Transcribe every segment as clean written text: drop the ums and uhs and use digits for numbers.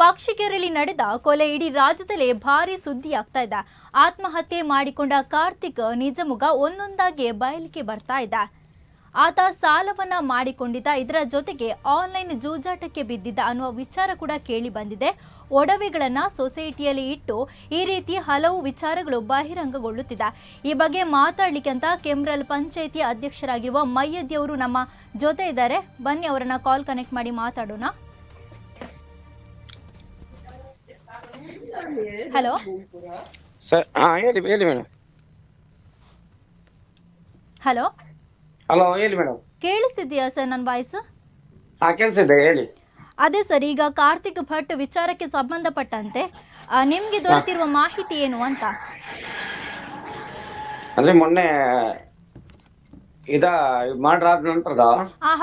ಪಾಕ್ಷಿಕೆರೆಯಲ್ಲಿ ನಡೆದ ಕೊಲೆ ಇಡೀ ರಾಜ್ಯದಲ್ಲೇ ಭಾರಿ ಸುದ್ದಿಯಾಗ್ತಾ ಇದೆ. ಆತ್ಮಹತ್ಯೆ ಮಾಡಿಕೊಂಡ ಕಾರ್ತಿಕ್ ನಿಜ ಮುಖ ಒಂದೊಂದಾಗಿ ಬಯಲಿಗೆ ಬರ್ತಾ ಇದೆ. ಆತ ಸಾಲವನ್ನ ಮಾಡಿಕೊಂಡಿದ್ದ, ಇದರ ಜೊತೆಗೆ ಆನ್ಲೈನ್ ಜೂಜಾಟಕ್ಕೆ ಬಿದ್ದಿದ್ದ ಅನ್ನುವ ವಿಚಾರ ಕೂಡ ಕೇಳಿ ಬಂದಿದೆ. ಒಡವೆಗಳನ್ನ ಸೊಸೈಟಿಯಲ್ಲಿ ಇಟ್ಟು ಈ ರೀತಿ ಹಲವು ವಿಚಾರಗಳು ಬಹಿರಂಗಗೊಳ್ಳುತ್ತಿದೆ. ಈ ಬಗ್ಗೆ ಮಾತಾಡ್ಲಿಕ್ಕೆ ಅಂತ ಕೆಮ್ರಲ್ ಪಂಚಾಯಿತಿ ಅಧ್ಯಕ್ಷರಾಗಿರುವ ಮಯ್ಯದ್ದಿ ಅವರು ನಮ್ಮ ಜೊತೆ ಇದ್ದಾರೆ. ಬನ್ನಿ ಅವರನ್ನ ಕಾಲ್ ಕನೆಕ್ಟ್ ಮಾಡಿ ಮಾತಾಡೋಣ. ಹಲೋ ಸರ್, ಹೇಳಿ ಮೇಡಮ್. ಹಲೋ ಹಲೋ, ಹೇಳಿ ಮೇಡಮ್. ಕೇಳಿಸ್ತಿದ್ಯಾ ಸರ್ ನನ್ನ ವಾಯ್ಸ್? ಕೇಳಿಸ್ತಿದೆ, ಹೇಳಿ. ಅದೇ ಸರ್, ಈಗ ಕಾರ್ತಿಕ್ ಭಟ್ ವಿಚಾರಕ್ಕೆ ಸಂಬಂಧಪಟ್ಟಂತೆ ನಿಮ್ಗೆ ದೊರೆತಿರುವ ಮಾಹಿತಿ ಏನು ಅಂತ? ಅಂದ್ರೆ ಮೊನ್ನೆ ಮಾಡ್ರಾದ ನಂತರದ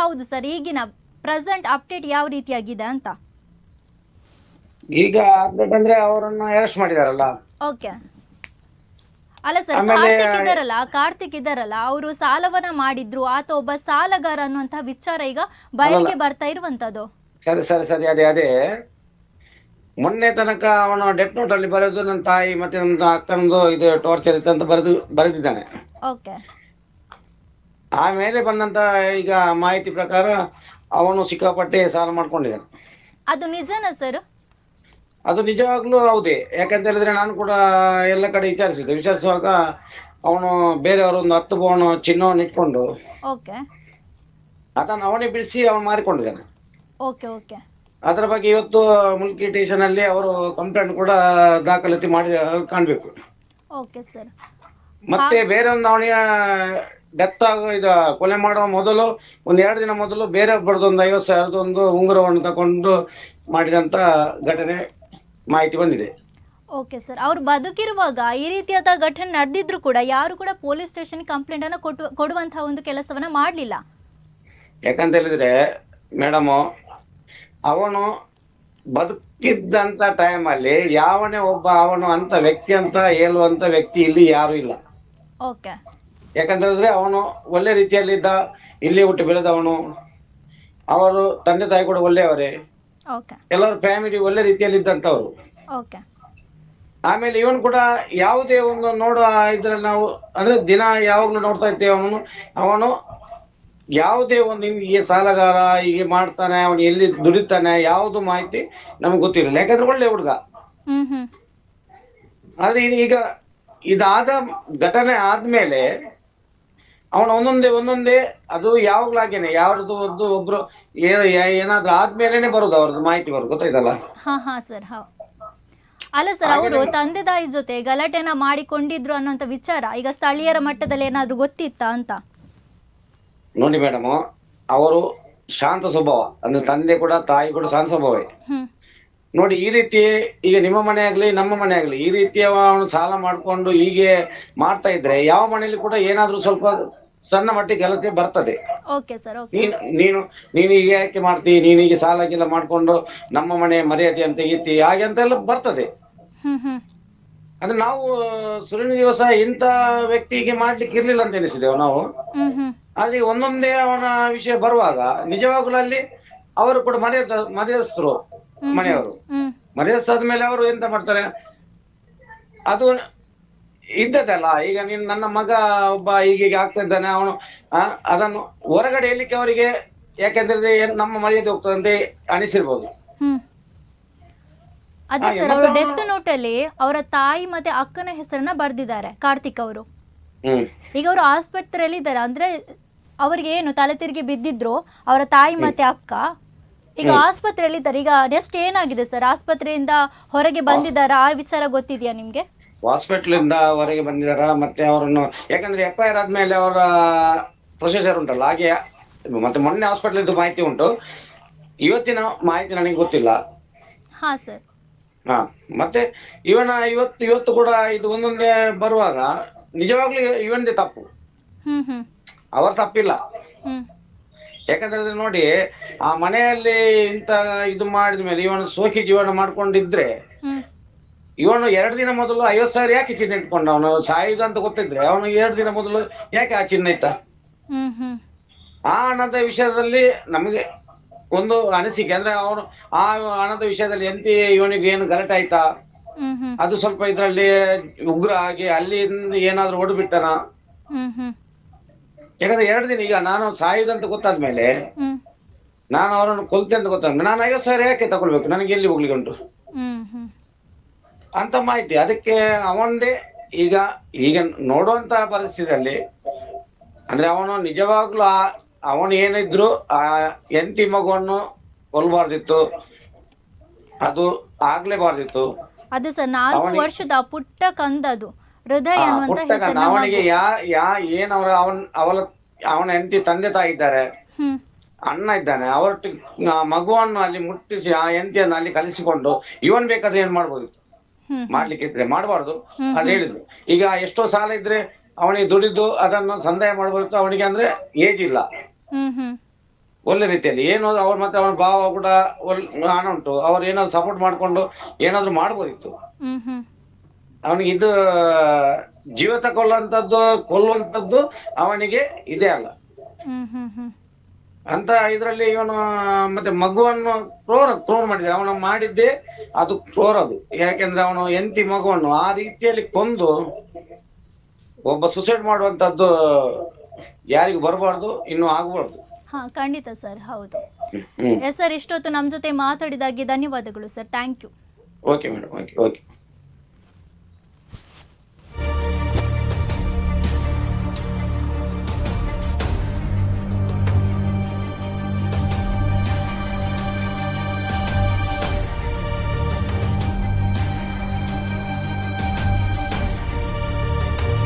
ಹೌದು ಸರ್, ಈಗಿನ ಪ್ರೆಸೆಂಟ್ ಅಪ್ಡೇಟ್ ಯಾವ ರೀತಿಯಾಗಿದೆ ಅಂತ? ಈಗ ಅಪ್ಡೇಟ್ ಅಂದ್ರೆ ಅವರನ್ನ ಅರೆಸ್ಟ್ ಮಾಡಿದಾರಲ್ಲ. ಓಕೆ. ಅಲ್ಲ ಸರ್, ಕಾರ್ತಿಕ್ ಇದಾರಲ್ಲ, ಅವರು ಸಾಲವನ್ನ ಮಾಡಿದ್ರು, ಆತ ಒಬ್ಬ ಸಾಲಗಾರ ಅನ್ನುವಂತಹ ವಿಚಾರ ಈಗ ಬಯಲಿಗೆ ಬರ್ತಾ ಇರುವಂತದ್ದು. ಸರಿ ಅದೇ ಮೊನ್ನೆ ತನಕ ಅವನು ಡೆತ್ ನೋಟ್ ಅಲ್ಲಿ ಬರೆದು ನನ್ನ ತಾಯಿ ಮತ್ತೆ ನನ್ನ ಅಕ್ಕನದು ಇದು ಟಾರ್ಚರ್ ಇತ್ತು ಅಂತ ಬರೆದಿದ್ದಾನೆ. ಓಕೆ. ಆಮೇಲೆ ಬಂದಂತ ಈಗ ಮಾಹಿತಿ ಪ್ರಕಾರ ಅವನು ಸಿಕ್ಕಾಪಟ್ಟೆ ಸಾಲ ಮಾಡ್ಕೊಂಡಿದ್ದಾನೆ. ಅದು ನಿಜನಾ ಸರ್? ಅದು ನಿಜವಾಗ್ಲೂ ಹೌದೇ. ಯಾಕಂತ ಹೇಳಿದ್ರೆ ನಾನು ಕೂಡ ಎಲ್ಲ ಕಡೆ ವಿಚಾರಿಸುವಾಗ ಅವನು ಬೇರೆಯವರು ಒಂದು 10 ಪೌನ್ ಚಿನ್ನವನ್ನು ಇಟ್ಕೊಂಡು ಅದನ್ನು ಅವನೇ ಬಿಡಿಸಿ ಅವನು ಮಾರಿಕೊಂಡಿದ್ದಾನೆ. ಅದರ ಬಗ್ಗೆ ಇವತ್ತು ಮುಲ್ಕಿ ಸ್ಟೇಷನ್ ಅಲ್ಲಿ ಅವರು ಕಂಪ್ಲೇಂಟ್ ಕೂಡ ದಾಖಲಾತಿ ಮಾಡಿ ಕಾಣ್ಬೇಕು. ಮತ್ತೆ ಬೇರೆ ಒಂದು ಅವನಿಗೆ ಡೆತ್ ಕೊಲೆ ಮಾಡುವ ಮೊದಲು 1-2 ದಿನ ಮೊದಲು ಬೇರೆ ಒಬ್ಬರದ್ದು ಒಂದು 50,000 ಒಂದು ಉಂಗುರವನ್ನು ತಕೊಂಡು ಮಾಡಿದಂತ ಘಟನೆ ಮಾಹಿತಿ ಬಂದಿದೆ. ಓಕೆ ಸರ್, ಅವ್ರು ಬದುಕಿರುವಾಗ ಈ ರೀತಿಯಾದ ಘಟನೆ ನಡೆದಿದ್ರು ಕೂಡ ಯಾರು ಕೂಡ ಪೊಲೀಸ್ ಸ್ಟೇಷನ್ ಕಂಪ್ಲೇಂಟ್ ಅನ್ನು ಕೊಡುವಂತಹ ಒಂದು ಕೆಲಸವನ್ನ ಮಾಡಲಿಲ್ಲ. ಯಾಕಂತ ಹೇಳಿದ್ರೆ ಮೇಡಮ್, ಅವನು ಬದುಕಿದ್ದಂತ ಟೈಮ್ ಅಲ್ಲಿ ಯಾವನೇ ಒಬ್ಬ ಅವನು ಅಂತ ವ್ಯಕ್ತಿ ಅಂತ ಹೇಳುವಂತ ವ್ಯಕ್ತಿ ಇಲ್ಲಿ ಯಾರು ಇಲ್ಲ. ಓಕೆ. ಯಾಕಂತ ಹೇಳಿದ್ರೆ ಅವನು ಒಳ್ಳೆ ರೀತಿಯಲ್ಲಿದ್ದ, ಇಲ್ಲಿ ಹುಟ್ಟು ಬೆಳೆದವನು, ಅವರು ತಂದೆ ತಾಯಿ ಕೂಡ ಒಳ್ಳೆಯವರೇ, ಎಲ್ಲರ ಫ್ಯಾಮಿಲಿ ಒಳ್ಳೆ ರೀತಿಯಲ್ಲಿ ಇದ್ದಂತವ್ರು. ಆಮೇಲೆ ಇವನು ಕೂಡ ಯಾವುದೇ ಒಂದು ನೋಡುವ ಇದ್ರಲ್ಲಿ ನಾವು ಅಂದ್ರೆ ದಿನ ಯಾವಾಗ್ಲೂ ನೋಡ್ತಾ ಇರ್ತೇವೆ ಅವನು ಯಾವುದೇ ಒಂದು ಹೀಗೆ ಸಾಲಗಾರ ಹೀಗೆ ಮಾಡ್ತಾನೆ, ಅವನು ಎಲ್ಲಿ ದುಡಿತಾನೆ ಯಾವುದು ಮಾಹಿತಿ ನಮ್ಗೆ ಗೊತ್ತಿರಲಿಲ್ಲ. ಯಾಕಂದ್ರೆ ಒಳ್ಳೆ ಹುಡುಗ. ಆದ್ರೆ ಈಗ ಇದಾದ ಘಟನೆ ಆದ್ಮೇಲೆ ಅವನು ಒಂದೊಂದೇ ಅದು ಯಾವಾಗ್ಲಾಗೇನೆ ಯಾವ್ದು ಒಬ್ರು ಏನಾದ್ರೂ ಆದ್ಮೇಲೆನೆ ಬರುದು ಅವ್ರದ್ದು ಮಾಹಿತಿ ಬರುದು, ಗೊತ್ತಾಯ್ತಲ್ಲ? ಅಲ್ಲ ಸರ್, ಅವರು ತಂದೆ ತಾಯಿ ಜೊತೆ ಗಲಾಟೆನ ಮಾಡಿಕೊಂಡಿದ್ರು ಅನ್ನೋಂತ ವಿಚಾರ ಈಗ ಸ್ಥಳೀಯರ ಮಟ್ಟದಲ್ಲಿ ಏನಾದ್ರೂ ಗೊತ್ತಿತ್ತಾ ಅಂತ? ನೋಡಿ ಮೇಡಮ್, ಅವರು ಶಾಂತ ಸ್ವಭಾವ, ಅಂದ್ರೆ ತಂದೆ ಕೂಡ ತಾಯಿ ಕೂಡ ಶಾಂತ ಸ್ವಭಾವೇ. ನೋಡಿ, ಈ ರೀತಿ ಈಗ ನಿಮ್ಮ ಮನೆ ಆಗ್ಲಿ ನಮ್ಮ ಮನೆ ಆಗ್ಲಿ ಈ ರೀತಿ ಅವನು ಸಾಲ ಮಾಡ್ಕೊಂಡು ಹೀಗೆ ಮಾಡ್ತಾ ಇದ್ರೆ ಯಾವ ಮನೆಯಲ್ಲಿ ಕೂಡ ಏನಾದ್ರೂ ಸ್ವಲ್ಪ ಸಣ್ಣ ಮಟ್ಟಿಗೆ ಗಲಾಟೆ ಬರ್ತದೆ. ನೀನು ಹೀಗೆ ಯಾಕೆ ಮಾಡ್ತೀವಿ, ನೀನು ಹೀಗೆ ಸಾಲ ಗೀಲ ಮಾಡ್ಕೊಂಡು ನಮ್ಮ ಮನೆ ಮರ್ಯಾದೆ ಅಂತ ತೆಗಿತಿ ಹಾಗೆ ಅಂತೆಲ್ಲ ಬರ್ತದೆ. ಅಂದ್ರೆ ನಾವು ಸುರಿನ ದಿವಸ ಇಂಥ ವ್ಯಕ್ತಿಗೆ ಮಾಡ್ಲಿಕ್ಕೆ ಇರ್ಲಿಲ್ಲ ಅಂತ ಎನಿಸಿದೆವು ನಾವು. ಆದ್ರೆ ಒಂದೊಂದೇ ಅವನ ವಿಷಯ ಬರುವಾಗ ನಿಜವಾಗ್ಲೂ ಅಲ್ಲಿ ಅವರು ಕೂಡ ಮರ್ಯಾದಸ್ಥರು, ಮನೆಯವರು ಮರ್ಯಾದಾದ್ಮೇಲೆ ಅವರು ಎಂತ ಮಾಡ್ತಾರೆ ಅದು ಇದ್ದದಲ್ಲ. ಈಗ ನನ್ನ ಮಗ ಒಬ್ಬ ಹೀಗೆ ಆಗ್ತಾ ಇದ್ದಾನೆ, ಅವನು ಅದನ್ನು ಹೊರಗಡೆ ಹೇಳಲಿಕ್ಕೆ ಅವರಿಗೆ ಯಾಕೆಂದ್ರೆ ನಮ್ಮ ಮರ್ಯಾದೆ ಹೋಗ್ತದಂತೆ ಅನಿಸಿರ್ಬೋದು. ಅದೇ ಸರ್, ಅವರು ಡೆತ್ ನೋಟ್ ಅಲ್ಲಿ ಅವರ ತಾಯಿ ಮತ್ತೆ ಅಕ್ಕನ ಹೆಸರನ್ನ ಬರ್ದಿದ್ದಾರೆ ಕಾರ್ತಿಕ್ ಅವರು. ಈಗ ಅವರು ಆಸ್ಪತ್ರೆಯಲ್ಲಿ ಇದ್ದಾರೆ, ಅಂದ್ರೆ ಅವ್ರಿಗೆ ಏನು ತಲೆ ತಿರುಗಿ ಬಿದ್ದಿದ್ರು ಅವರ ತಾಯಿ ಮತ್ತೆ ಅಕ್ಕ. ಈಗ ಆಸ್ಪತ್ರೆಯಲ್ಲಿ ಇದ್ದಾರೆ. ಈಗ ನೆಕ್ಸ್ಟ್ ಏನಾಗಿದೆ ಸರ್? ಆಸ್ಪತ್ರೆಯಿಂದ ಹೊರಗೆ ಬಂದಿದ್ದಾರ, ಆ ವಿಚಾರ ಗೊತ್ತಿದ್ಯಾ ನಿಮ್ಗೆ? ಹಾಸ್ಪಿಟಲ್ ಇಂದ ಹೊರಗೆ ಬಂದಿದಾರ. ಮತ್ತೆ ಅವರನ್ನು ಯಾಕಂದ್ರೆ FIR ಆದ್ಮೇಲೆ ಅವರ ಪ್ರೊಸೀಜರ್ ಉಂಟಲ್ಲ ಹಾಗೆ. ಮತ್ತೆ ಮೊನ್ನೆ ಹಾಸ್ಪಿಟಲ್ ಇದ್ದು ಮಾಹಿತಿ ಉಂಟು, ಇವತ್ತಿನ ಮಾಹಿತಿ ನನಗೆ ಗೊತ್ತಿಲ್ಲ. ಮತ್ತೆ ಇವತ್ತು ಕೂಡ ಇದು ಒಂದೊಂದೇ ಬರುವಾಗ ನಿಜವಾಗ್ಲೂ ಇವನದೇ ತಪ್ಪು, ಅವರ ತಪ್ಪಿಲ್ಲ. ಯಾಕಂದ್ರೆ ನೋಡಿ, ಆ ಮನೆಯಲ್ಲಿ ಇಂತ ಇದು ಮಾಡಿದ ಮೇಲೆ ಇವನು ಸೋಕಿ ಜೀವನ ಮಾಡ್ಕೊಂಡಿದ್ರೆ ಇವನು 2 ದಿನ ಮೊದಲು 50,000 ಯಾಕೆ ಚಿನ್ನ ಇಟ್ಕೊಂಡ? ಅವನು ಸಾಯುದು ಅಂತ ಗೊತ್ತಿದ್ರೆ ಅವನು 2 ದಿನ ಮೊದಲು ಯಾಕೆ ಆ ಚಿನ್ನ ಇಟ್ಟ? ಆ ಹಣದ ವಿಷಯದಲ್ಲಿ ನಮಗೆ ಒಂದು ಅನಿಸಿಕೆ ಅಂದ್ರೆ ಅವನು ಆ ಹಣದ ವಿಷಯದಲ್ಲಿ ಎಂತ ಇವನಿಗೆ ಏನು ಗಲಾಟೆ ಆಯ್ತಾ, ಹ್ಮ್ ಹ್ಮ್ ಅದು ಸ್ವಲ್ಪ ಇದ್ರಲ್ಲಿ ಉಗ್ರ ಆಗಿ ಅಲ್ಲಿಂದ ಏನಾದ್ರು ಓಡ್ಬಿಟ್ಟನ. ಹ್ಮ್ ಹ್ಮ್ ಯಾಕಂದ್ರೆ 2 ದಿನ ಈಗ ನಾನು ಸಾಯುದಂತ ಗೊತ್ತಾದ್ಮೇಲೆ ಹ್ಮ್ ನಾನು ಅವರನ್ನು ಕೊಲ್ತೆ ಅಂತ ಗೊತ್ತಾದ್ಮೇಲೆ ನಾನು 50,000 ಯಾಕೆ ತಗೊಳ್ಬೇಕು, ನನಗೆ ಎಲ್ಲಿ ಹೋಗ್ಲಿಕ್ಕೆ ಉಂಟು ಹ್ಮ್ ಹ್ಮ್ ಅಂತ ಮಾಹಿತಿ. ಅದಕ್ಕೆ ಅವಂದೇ ಈಗ ಈಗ ನೋಡುವಂತ ಪರಿಸ್ಥಿತಿಯಲ್ಲಿ ಅಂದ್ರೆ ಅವನು ನಿಜವಾಗ್ಲೂ ಅವನು ಏನಿದ್ರು ಆ ಎಂತಿ ಮಗುವನ್ನು ಕೊಲ್ಬಾರ್ದಿತ್ತು, ಅದು ಆಗ್ಲೇಬಾರ್ದಿತ್ತು. ಅದು ಸರ್ 4 ಅವನಿಗೆ ವರ್ಷದ ಪುಟ್ಟ ಕಂದದು ಹೃದಯ ಅನ್ನುವಂತ ಪುಟ್ಟಗ ಹೆಸರಿನ ಅವನಿಗೆ ಮಗು. ಏನ್ ಅವನ ಹೆಂಡತಿ ತಂದೆ ತಾಯಿ ಇದ್ದಾರೆ, ಹ್ಮ್ ಅಣ್ಣ ಇದ್ದಾನೆ, ಮಗುವನ್ನು ಅಲ್ಲಿ ಮುಟ್ಟಿಸಿ ಆ ಹೆಂಡತಿಯನ್ನು ಅಲ್ಲಿ ಕಲಿಸಿಕೊಂಡು ಇವನ್ ಬೇಕಾದ್ರೆ ಏನ್ ಮಾಡ್ಬೋದು, ಹ್ಮ್ ಮಾಡ್ಲಿಕ್ಕೆ ಇದ್ರೆ ಮಾಡಬಾರ್ದು. ಹ್ಮ್ ಅದ್ ಹೇಳಿದ್ರು. ಈಗ ಎಷ್ಟೋ ಸಾಲ ಇದ್ರೆ ಅವನಿಗೆ ದುಡಿದು ಅದನ್ನು ಸಂದಾಯ ಮಾಡ್ಬೋದು. ಅವನಿಗೆ ಅಂದ್ರೆ ಏಜ್ ಇಲ್ಲ, ಹ್ಮ್ ಹ್ಮ್ ಒಳ್ಳೆ ರೀತಿಯಲ್ಲಿ ಏನು ಅವ್ರ ಮತ್ತೆ ಅವನ ಭಾವ ಕೂಡ ಹಣ ಉಂಟು, ಅವ್ರು ಏನಾದ್ರು ಸಪೋರ್ಟ್ ಮಾಡ್ಕೊಂಡು ಏನಾದ್ರು ಮಾಡ್ಬೋದಿತ್ತು. ಹ್ಮ್ ಹ್ಮ್ ಅವನಿಗೆ ಇದು ಜೀವ ಕೊಲ್ಲುವಂತದ್ದು ಅವನಿಗೆ ಇದೇ ಅಲ್ಲ ಹ್ಮ್ ಹ್ಮ್ ಹ್ಮ್ ಅಂತ ಇದ್ರಲ್ಲಿ ಇವನು ಮತ್ತೆ ಮಗುವನ್ನು ಕ್ರೂರ ಮಾಡಿದ. ಅವನು ಮಾಡಿದ್ದೆ ಅದು ಕ್ರೂರ. ಅದು ಯಾಕೆಂದ್ರೆ ಅವನು ಎಂತಿ ಮಗುವನ್ನು ಆ ರೀತಿಯಲ್ಲಿ ಕೊಂದು ಒಬ್ಬ ಸುಸೈಡ್ ಮಾಡುವಂತದ್ದು ಯಾರಿಗೂ ಬರಬಾರ್ದು, ಇನ್ನು ಆಗಬಾರ್ದು. ಹಾ ಖಂಡಿತ ಸರ್, ಹೌದು. ಹ್ಮ್ ಎಸ್ ಸರ್, ಇಷ್ಟೊತ್ತು ನಮ್ಮ ಜೊತೆ ಮಾತಾಡಿದಾಗೆ ಧನ್ಯವಾದಗಳು sir. Thank you. Okay madam, okay okay.